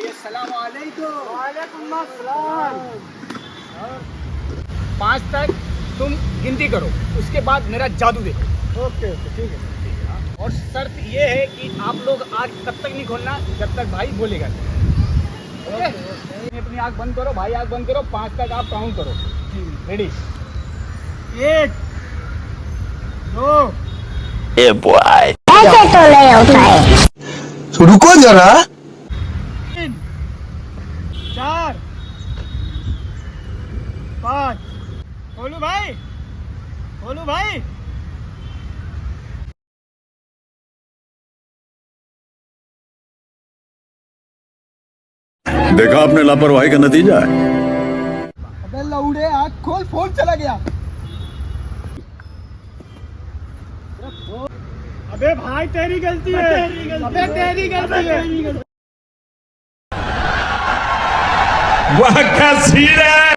भाई अस्सलाम वालेकुम। वालेकुम अस्सलाम। 5 तक तुम गिनती करो, उसके बाद मेरा जादू देखो। ओके ओके ठीक है। और शर्त ये है कि आप लोग आँख तब तक नहीं खोलना जब तक भाई बोलेगा। ओके? अपनी आँख बंद करो, भाई आँख बंद करो, 5 तक आप काउंट करो। रेडी? 1 2 ऐसे तो नहीं होता है। रुको जरा। 3 4 5। खोलू भाई, खोलू भाई। देखा आपने लापरवाही का नतीजा है। अबे लौड़े आँख खोल, फोन चला गया। अबे भाई तेरी गलती है, अबे तेरी गलती है। वह क्या सीन है।